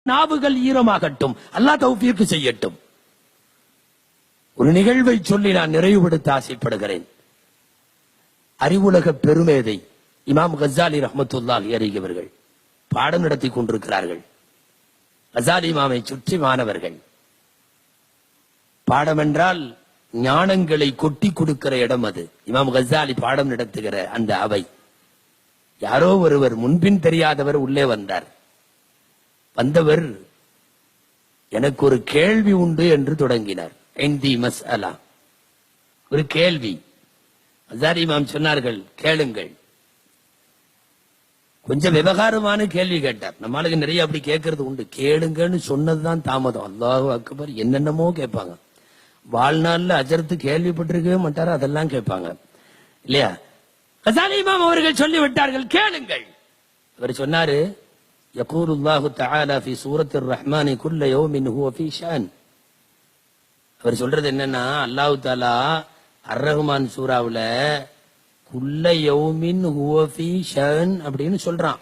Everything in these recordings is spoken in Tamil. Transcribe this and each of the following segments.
நாவுகள் ஈரமாகட்டும். அல்லாஹ் தௌஃபீக் செய்யட்டும். ஒரு நிகழ்வை சொல்லி நான் நிறைவுபடுத்த ஆசைப்படுகிறேன். அறிவுலக பெருமேதை இமாம் கஸாலி ரஹ்மத்துல்லாஹி அலைஹி அவர்கள் பாடம் நடத்தி கொண்டிருக்கிறார்கள். கஸாலி இமாமை சுற்றி மாணவர்கள். பாடம் என்றால் ஞானங்களை கொட்டி கொடுக்கிற இடம் அது. இமாம் கஸாலி பாடம் நடத்துகிற அந்த அவை. யாரோ ஒருவர் முன்பின் தெரியாதவர் உள்ளே வந்தார். வந்தவர் எனக்கு ஒரு கேள்வி உண்டு என்று தொடங்கினார். இந்தி மஸ்அலா, ஒரு கேள்வி. கஸாலி இமாம் சொன்னார்கள், கேளுங்கள். கொஞ்சம் விவகாரமான கேள்வி கேட்டார். நம்மளுக்கு நிறைய அப்படி கேட்கறது உண்டு. கேளுங்கன்னு சொன்னதுதான் தாமதம். அல்லாஹு அக்பர், என்னென்னமோ கேட்பாங்க. வாழ்நாள்ல அஜர்த்து கேள்விப்பட்டிருக்கவே மாட்டாரு, அதெல்லாம் கேட்பாங்க இல்லையா? கஸாலி இமாம் அவர்கள் சொல்லி விட்டார்கள், கேளுங்கள். அவர் சொன்னாரு, யகூலுல்லாஹு தஆலா ஃபீ சூரத்திர் ரஹ்மானி குல்ல யௌமின் ஹுவ ஃபீ ஷான். அவர் சொல்றது என்னன்னா, அல்லாஹ் தஆலா அர் ரஹ்மான் சூராவுல குல்ல யௌமின் ஹுவ ஃபீ ஷான் அப்படின்னு சொல்றான்.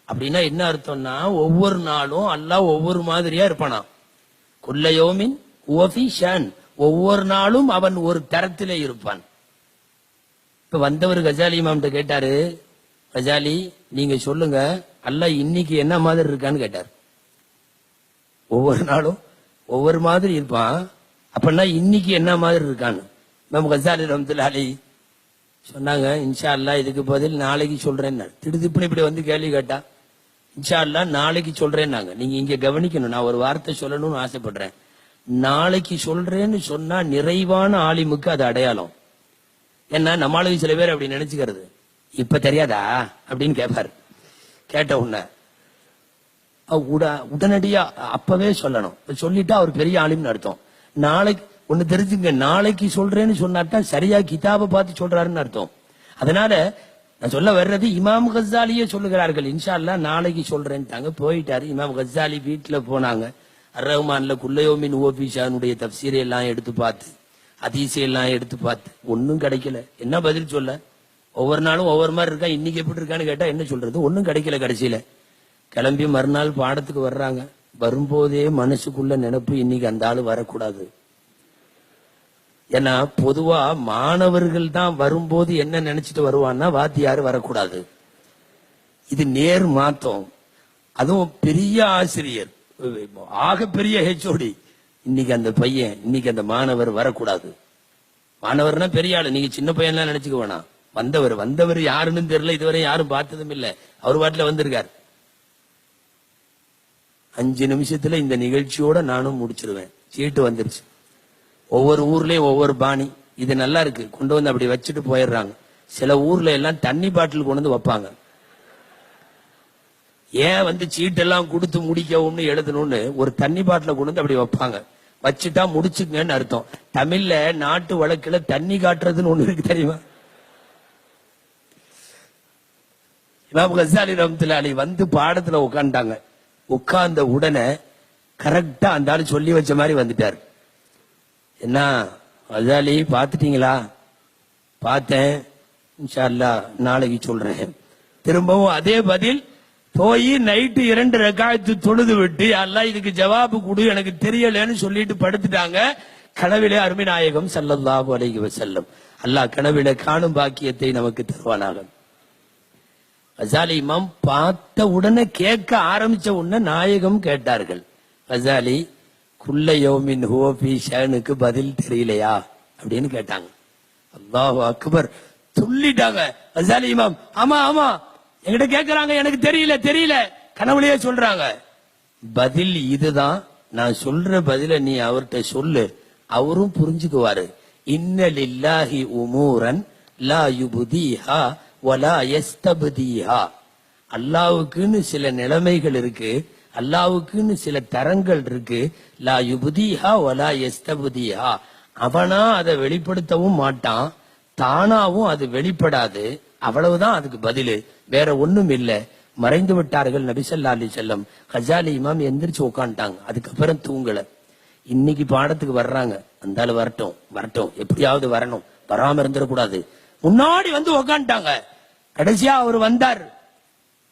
அப்படின்னா என்ன அர்த்தம்னா, ஒவ்வொரு நாளும் அல்லாஹ் ஒவ்வொரு மாதிரியா இருப்பானா. குல்ல யௌமின் ஹுவ ஃபீ ஷான், ஒவ்வொரு நாளும் அவன் ஒரு தரத்திலே இருப்பான். இப்ப வந்தவர் கஸாலி இமாம்கிட்ட கேட்டாரு, கஸாலி நீங்க சொல்லுங்க, அல்லாஹ் இன்னைக்கு என்ன மாதிரி இருக்கான்னு கேட்டார். ஒவ்வொரு நாளும் ஒவ்வொரு மாதிரி இருப்பான், அப்படின்னா இன்னைக்கு என்ன மாதிரி இருக்கான்னு இமாம் கஸாலி ரஹ்மத்துல்லாஹி அலைஹி சொன்னாங்க, இன்ஷா அல்லாஹ் இதுக்கு பதில் நாளைக்கு சொல்றேன். திடுதிப்புன்னு இப்படி வந்து கேள்வி கேட்டா, இன்ஷா அல்லாஹ் நாளைக்கு சொல்றேன்னாங்க. நீங்க இங்க கவனிக்கணும், நான் ஒரு வார்த்தை சொல்லணும்னு ஆசைப்படுறேன். நாளைக்கு சொல்றேன்னு சொன்னா நிறைவான ஆலிமுக்கு அது அடையாளம். ஏன்னா நம்மளுக்கு சில பேர் அப்படி நினைச்சுக்கிறது, இப்ப தெரியாதா அப்படின்னு கேட்பாரு. கேட்ட உடனடியா அப்பவே சொல்லணும். சொல்லிட்டா அவர் பெரிய ஆலிம்னு அர்த்தம். நாளைக்கு ஒண்ணு தெரிஞ்சுங்க, நாளைக்கு சொல்றேன்னு சொன்னாதான் சரியா கிதாபை பார்த்து சொல்றாருன்னு அர்த்தம். அதனால நான் சொல்ல வர்றது, இமாம் கஸாலியே சொல்லுகிறார்கள், இன்ஷா அல்லாஹ் நாளைக்கு சொல்றேன்ட்டாங்க. போயிட்டாரு. இமாம் கஸாலி வீட்டுல போனாங்க. அர் ரஹ்மான்ல குல்ல யௌமின் ஹுவ ஃபீ ஷானுடைய தஃப்சீரை எல்லாம் எடுத்து பார்த்து, ஹதீஸை எல்லாம் எடுத்து பார்த்து ஒன்னும் கிடைக்கல. என்ன பதில் சொல்ல? ஒவ்வொரு நாளும் ஒவ்வொரு மாதிரி இருக்கா, இன்னைக்கு எப்படி இருக்கான்னு கேட்டா என்ன சொல்றது? ஒன்னும் கிடைக்கல. கடைசியில கிளம்பி மறுநாள் பாடத்துக்கு வர்றாங்க. வரும்போதே மனசுக்குள்ள நினைப்பு, இன்னைக்கு அந்த ஆளு வரக்கூடாது. ஏன்னா பொதுவா மாணவர்கள் தான் வரும்போது என்ன நினைச்சிட்டு வருவான்னா, வாத்தியாரு வரக்கூடாது. இது நேர் மாத்தம். அதுவும் பெரிய ஆசிரியர், ஆக பெரிய ஹெச்ஓடி, இன்னைக்கு அந்த பையன், இன்னைக்கு அந்த மாணவர் வரக்கூடாது. மாணவர்னா பெரிய ஆளு, நீங்க சின்ன பையன்லாம் நினைச்சுக்க வேணாம். வந்தவர் யாருன்னு தெரியல, இதுவரை யாரும் பார்த்ததும் இல்ல, அவர் பாட்டுல வந்திருக்காரு. 5 நிமிஷத்துல இந்த நிகழ்ச்சியோட நானும் முடிச்சிருவேன். சீட்டு வந்துருச்சு. ஒவ்வொரு ஊர்லயும் ஒவ்வொரு பாணி. இது நல்லா இருக்கு, கொண்டு வந்து அப்படி வச்சுட்டு போயிடுறாங்க. சில ஊர்ல எல்லாம் தண்ணி பாட்டில் கொண்டு வந்து வைப்பாங்க. ஏன் வந்து சீட்டெல்லாம் கொடுத்து முடிக்கவும்னு எழுதணும்னு ஒரு தண்ணி பாட்டில கொண்டு வந்து அப்படி வைப்பாங்க. வச்சுட்டா முடிச்சுங்கன்னு அர்த்தம். தமிழ்ல நாட்டு வழக்குல தண்ணி காட்டுறதுன்னு ஒண்ணு இருக்கு, தெரியுமா? இமாம் கஸாலி ரஹ்மத்துல்லாஹி அலைஹி வந்து பாடத்துல உட்கார்ந்தாங்க. உட்கார்ந்த உடனே கரெக்டா அந்த ஆளு சொல்லி வச்ச மாதிரி வந்துட்டாரு. என்ன கஸாலி பாத்துட்டீங்களா? பார்த்தேன், இன்ஷா அல்லாஹ் நாளைக்கு சொல்றேன். திரும்பவும் அதே பதில். போய் நைட்டு 2 ரக்காயத்து தொழுது விட்டு, அல்லாஹ் இதுக்கு ஜவாபு கொடு, எனக்கு தெரியலன்னு சொல்லிட்டு படுத்துட்டாங்க. கனவிலே அருமை நாயகம் ஸல்லல்லாஹு அலைஹி வஸல்லம், அல்லாஹ் கனவிலே காணும் பாக்கியத்தை நமக்கு தருவானாக. கஸாலி இமாம் பார்த்த உடனே, கேட்க ஆரம்பிச்ச உடனே நாயகம் கேட்டார்கள், கஸாலி குல்ல யௌமின் ஹுவ ஃபீ ஷானுக்கு பதில் தெரியலையா அப்படின்னு கேட்டாங்க. அல்லாஹு அக்பர், துள்ளிட்டாங்க கஸாலி இமாம். ஆமா ஆமா என்கிட்ட கேட்கறாங்க, எனக்கு தெரியல கனவுலயே சொல்றாங்க. பதில் இதுதான், நான் சொல்ற பதில நீ அவர்கிட்ட சொல்லு, அவரும் புரிஞ்சுக்குவாரு. இன்ன லில்லாஹி உமூரன் லா யுப்தீஹா வலா யஸ்தப்தீஹா. அல்லாஹ்வுக்குன்னு சில நிலைமைகள் இருக்கு, அல்லாஹ்வுக்குன்னு சில தரங்கள் இருக்கு. லா யுப்தீஹா வலா யஸ்தப்தீஹா. அவனா அதை வெளிப்படுத்தவும் மாட்டான், தானாவும் அது வெளிப்படாது. அவ்வளவுதான் அதுக்கு பதிலு, வேற ஒண்ணும் இல்ல. மறைந்து விட்டார்கள் நபி ஸல்லல்லாஹு அலைஹி வஸல்லம். கஸாலி இமாம் எந்திரிச்சு உட்காந்துட்டாங்க. அதுக்கப்புறம் தூங்கல. இன்னைக்கு பாடத்துக்கு வர்றாங்க, அந்த வரட்டும், எப்படியாவது வரணும், வராம இருந்துடக்கூடாது. முன்னாடி வந்து உட்காந்துட்டாங்க. கடைசியா அவர் வந்தார்.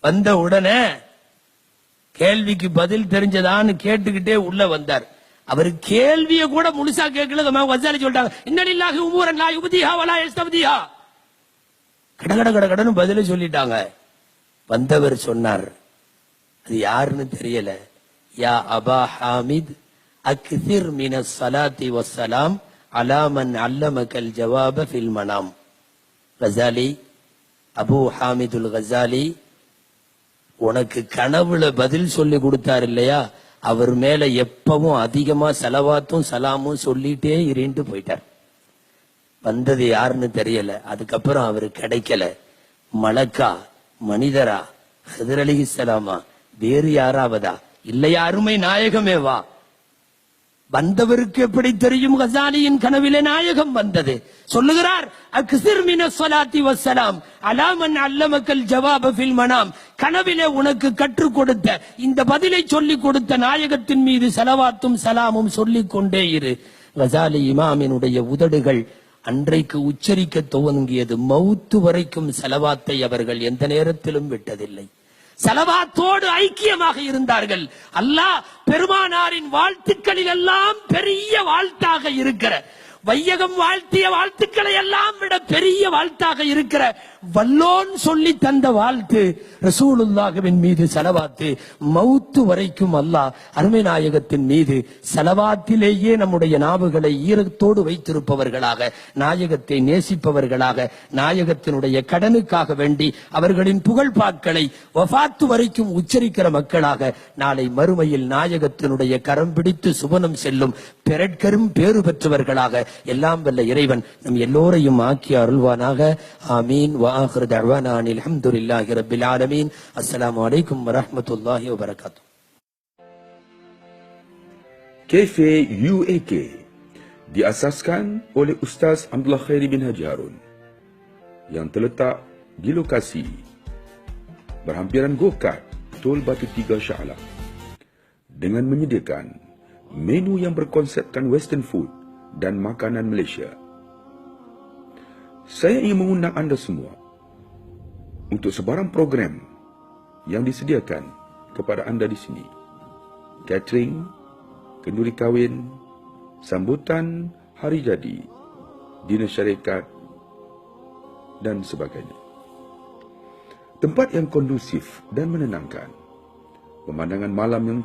வந்த உடனே கேள்விக்கு பதில் தெரிஞ்சதான்னு கேட்டுக்கிட்டே உள்ள வந்தார். அவர் கேள்வியை கூட முழுசா கேட்கல. கசாலி சொல்லிட்டாங்க, இன்னலில்லாஹி உமூரன் லா யுப்திஹா வலா யஸ்தப்திஹா. கடகடன்னு பதில சொல்லிட்டாங்க. வந்தவர் சொன்னார், அது யாருன்னு தெரியல. யா அபா ஹாமித் அக்ஸிர் மினஸ் ஸலாத்தி வஸ்ஸலாம் அலா மன் அல்லமகல் ஜவாப ஃபில் மனாம். கசாலி, அபு ஹாமிதுல் கசாலி, உனக்கு கனவுல பதில் சொல்லி கொடுத்தார் இல்லையா, அவர் மேல எப்பவும் அதிகமா ஸலவாத்தும் சலாமும் சொல்லிட்டே இருந்துட்டு போயிட்டார். வந்தது யாருன்னு தெரியல. அதுக்கப்புறம் அவரு கிடைக்கல. மலக்கா, மனிதரா, ஹிதர் அலைஹிஸ்ஸலாமா, வேறு யாராவதா, இல்லையா அருமை நாயகமேவா? வந்தவருக்கு எப்படி தெரியும் கசாலியின் கனவிலே நாயகம் வந்தது? சொல்லுகிறார், அக்ஸிர் மினஸ் ஸலாத்தி வஸ்ஸலாம் அலா மன் அல்லமகல் ஜவாப ஃபில் மனாம். கனவிலே உனக்கு கற்றுக் கொடுத்த இந்த பதிலை சொல்லிக் கொடுத்த நாயகத்தின் மீது ஸலவாத்தும் சலாமும் சொல்லிக் கொண்டே இரு. கசாலி இமாமினுடைய உதடுகள் அன்றைக்கு உச்சரிக்க துவங்கியது. மௌத்து வரைக்கும் ஸலவாத்தை அவர்கள் எந்த நேரத்திலும் விட்டதில்லை. ஸலவாத்தோடு ஐக்கியமாக இருந்தார்கள். அல்லாஹ் பெருமானாரின் வாழ்த்துக்களில் எல்லாம் பெரிய வாழ்த்தாக இருக்கிற, வையகம் வாழ்த்திய வாழ்த்துக்களை எல்லாம் விட பெரிய வாழ்த்தாக இருக்கிற வல்லோன் சொல்லி தந்த வாழ்த்து ரசூலுல்லாஹ்வின் மீது ஸலவாத்து. மௌத்து வரைக்கும் அல்லாஹ் அருமை நாயகத்தின் மீது ஸலவாத்திலேயே நம்முடைய நாவுகளை ஈரத்தோடு வைத்திருப்பவர்களாக, நாயகத்தை நேசிப்பவர்களாக, நாயகத்தினுடைய கடனுக்காக வேண்டி அவர்களின் புகழ்பாக்களை வஃபாத்து வரைக்கும் உச்சரிக்கிற மக்களாக நாளை மறுமையில் நாயகத்தினுடைய கரம் பிடித்து சுவனம் செல்லும் பெறற்கரும் பேறு பெற்றவர்களாக எல்லாம் வல்ல இறைவன் நம் எல்லோரையும் ஆக்கி அருள்வானாக. ஆமீன். وآخر دعوانا أن الحمد لله رب العالمين. السلام عليكم ورحمة الله وبركاته. Cafe UAK diasaskan oleh Ustaz Abdullah Khairi bin Haji Harun yang terletak di lokasi berhampiran Go-Kart Tol Batu Tiga Shah Alam dengan menyediakan menu yang berkonsepkan western food dan makanan Malaysia. Saya ingin mengundang anda semua untuk sebarang program yang disediakan kepada anda di sini. Catering, kenduri kahwin, sambutan hari jadi, dinner syarikat dan sebagainya. Tempat yang kondusif dan menenangkan, pemandangan malam yang